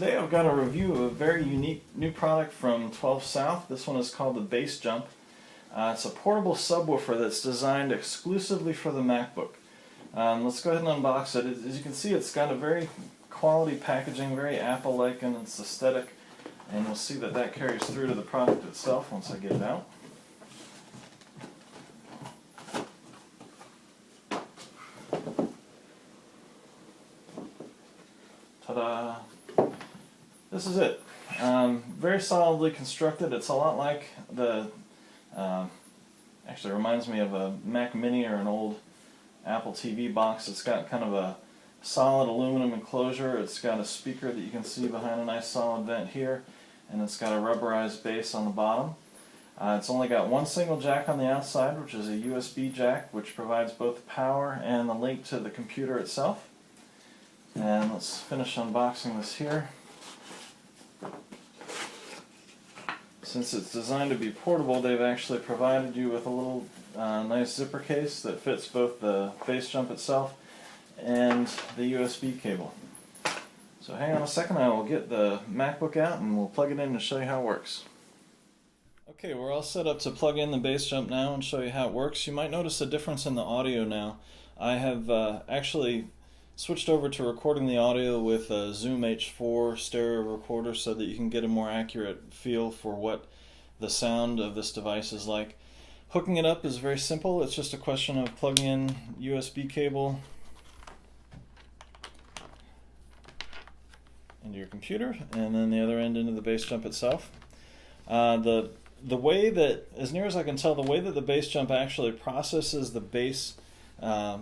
Today I've got a review of a very unique new product from 12 South. This one is called the BassJump. It's a portable subwoofer that's designed exclusively for the MacBook. Let's go ahead and unbox it. As you can see, it's got a very quality packaging, very Apple-like in its aesthetic, and you'll see that that carries through to the product itself once I get it out. Ta-da! This is it. Very solidly constructed. It's a lot like the, actually reminds me of a Mac Mini or an old Apple TV box. It's got kind of a solid aluminum enclosure. It's got a speaker that you can see behind a nice solid vent here, and it's got a rubberized base on the bottom. It's only got one single jack on the outside, which is a USB jack, which provides both power and the link to the computer itself. And let's finish unboxing this here. Since it's designed to be portable, they've actually provided you with a little nice zipper case that fits both the BassJump itself and the USB cable. So hang on a second, I will get the MacBook out and we'll plug it in and show you how it works. Okay, we're all set up to plug in the BassJump now and show you how it works. You might notice a difference in the audio now. I have actually switched over to recording the audio with a Zoom H4 stereo recorder so that you can get a more accurate feel for what the sound of this device is like. Hooking it up is very simple. It's just a question of plugging in USB cable into your computer and then the other end into the BassJump itself. The way that, as near as I can tell, the way that the BassJump actually processes the bass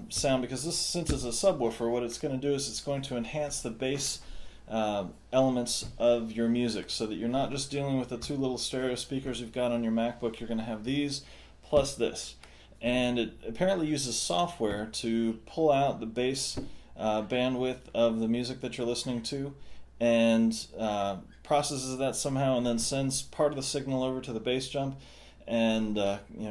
sound, because since it's a subwoofer, what it's going to do is it's going to enhance the bass elements of your music so that you're not just dealing with the two little stereo speakers you've got on your MacBook. You're going to have these plus this, and it apparently uses software to pull out the bass bandwidth of the music that you're listening to and processes that somehow and then sends part of the signal over to the BassJump and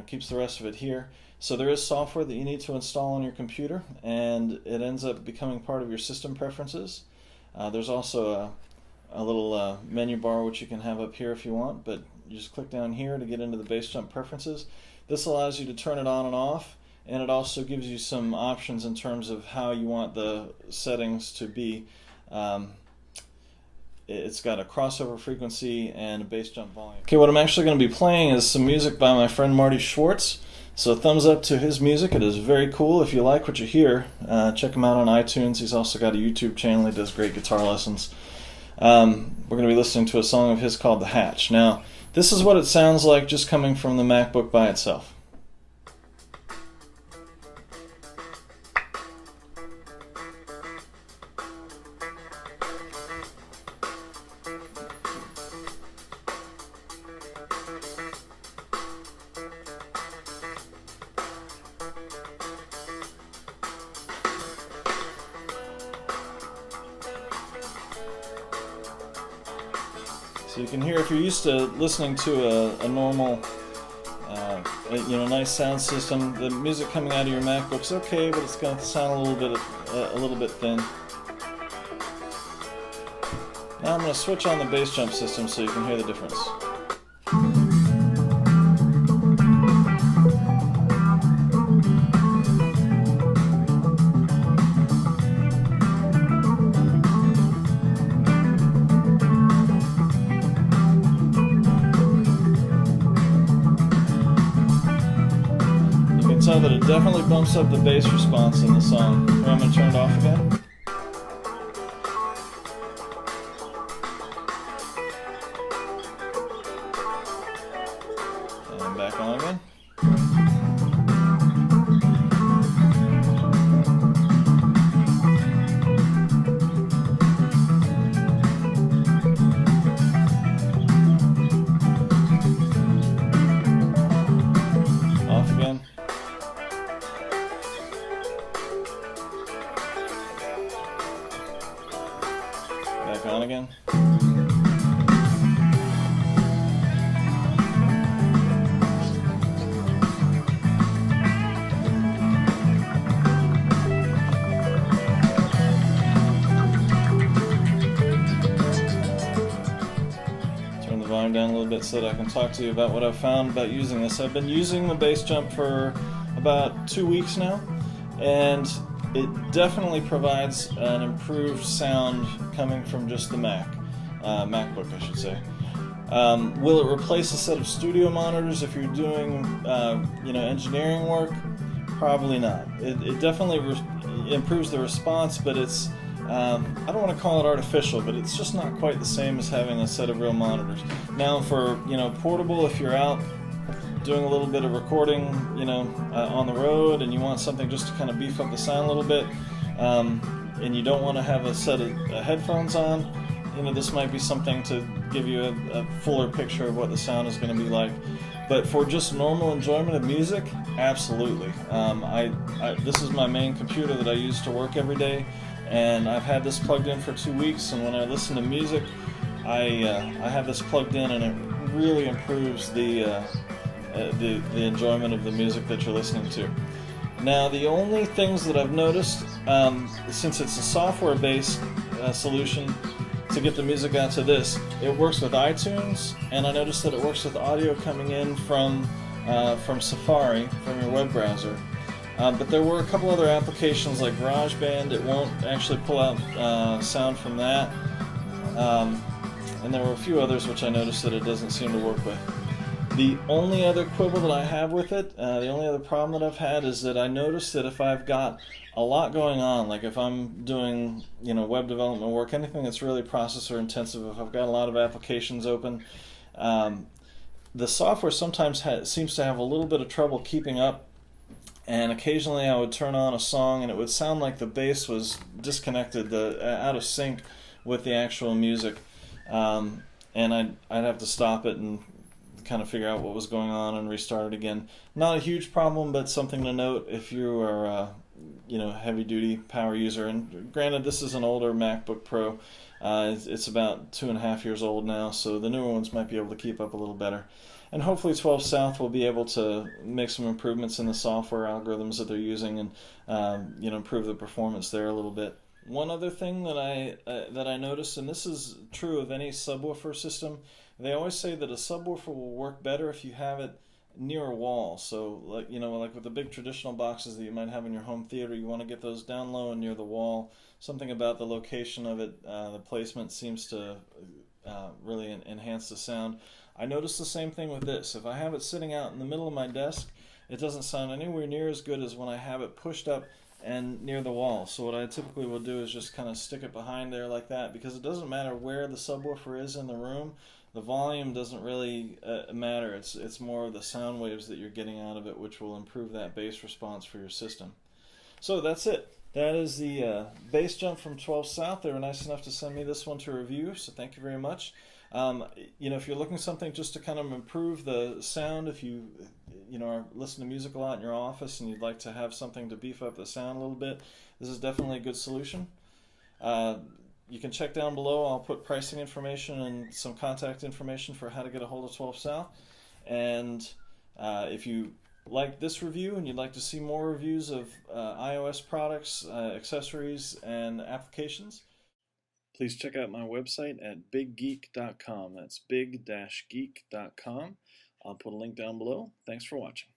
keeps the rest of it here. So there is software that you need to install on your computer, and it ends up becoming part of your system preferences. There's also a little menu bar which you can have up here if you want, but you just click down here to get into the BassJump preferences. This allows you to turn it on and off, and it also gives you some options in terms of how you want the settings to be. It's got a crossover frequency and a BassJump volume. Okay, what I'm actually going to be playing is some music by my friend Marty Schwartz. So thumbs up to his music. It is very cool. If you like what you hear, check him out on iTunes. He's also got a YouTube channel. He does great guitar lessons. We're going to be listening to a song of his called The Hatch. Now, this is what it sounds like just coming from the MacBook by itself. So you can hear, if you're used to listening to a normal, nice sound system, the music coming out of your MacBook's okay, but it's going to sound a little bit thin. Now I'm going to switch on the BassJump system so you can hear the difference. So that it definitely bumps up the bass response in the song. Here, I'm going to turn it off again. And back on again. Off again. Back on again. it so that I can talk to you about what I've found about using this. I've been using the BassJump for about 2 weeks now, and it definitely provides an improved sound coming from just the MacBook, I should say. Will it replace a set of studio monitors if you're doing engineering work? Probably not. It definitely improves the response, but it's I don't want to call it artificial, but it's just not quite the same as having a set of real monitors. Now, for portable, if you're out doing a little bit of recording, on the road, and you want something just to kind of beef up the sound a little bit, and you don't want to have a set of headphones on, this might be something to give you a fuller picture of what the sound is going to be like. But for just normal enjoyment of music, absolutely. This is my main computer that I use to work every day, and I've had this plugged in for 2 weeks, and when I listen to music, I have this plugged in, and it really improves the enjoyment of the music that you're listening to. Now, the only things that I've noticed, since it's a software-based solution to get the music out to this, it works with iTunes, and I noticed that it works with audio coming in from Safari, from your web browser. But there were a couple other applications like GarageBand. It won't actually pull out sound from that. And there were a few others which I noticed that it doesn't seem to work with. The only other quibble that I have with it, the only other problem that I've had, is that I noticed that if I've got a lot going on, like if I'm doing web development work, anything that's really processor intensive, if I've got a lot of applications open, the software sometimes seems to have a little bit of trouble keeping up. And occasionally I would turn on a song and it would sound like the bass was disconnected, out of sync with the actual music. And I'd have to stop it and kind of figure out what was going on and restart it again. Not a huge problem, but something to note if you are a heavy-duty power user. And granted, this is an older MacBook Pro. It's about 2.5 years old now, so the newer ones might be able to keep up a little better. And hopefully 12 South will be able to make some improvements in the software algorithms that they're using and improve the performance there a little bit. One other thing that I noticed, and this is true of any subwoofer system, they always say that a subwoofer will work better if you have it near a wall. So like with the big traditional boxes that you might have in your home theater, you want to get those down low and near the wall. Something about the location of it, the placement seems to really enhance the sound. I noticed the same thing with this. If I have it sitting out in the middle of my desk, it doesn't sound anywhere near as good as when I have it pushed up and near the wall. So what I typically will do is just kind of stick it behind there like that, because it doesn't matter where the subwoofer is in the room. The volume doesn't really matter. It's more of the sound waves that you're getting out of it, which will improve that bass response for your system. So that's it. That is the BassJump from 12 South. They were nice enough to send me this one to review, so thank you very much. If you're looking for something just to kind of improve the sound, if you are listening to music a lot in your office and you'd like to have something to beef up the sound a little bit, this is definitely a good solution. You can check down below. I'll put pricing information and some contact information for how to get a hold of 12 South. And if you like this review and you'd like to see more reviews of iOS products, accessories, and applications, please check out my website at biggeek.com. That's big-geek.com. I'll put a link down below. Thanks for watching.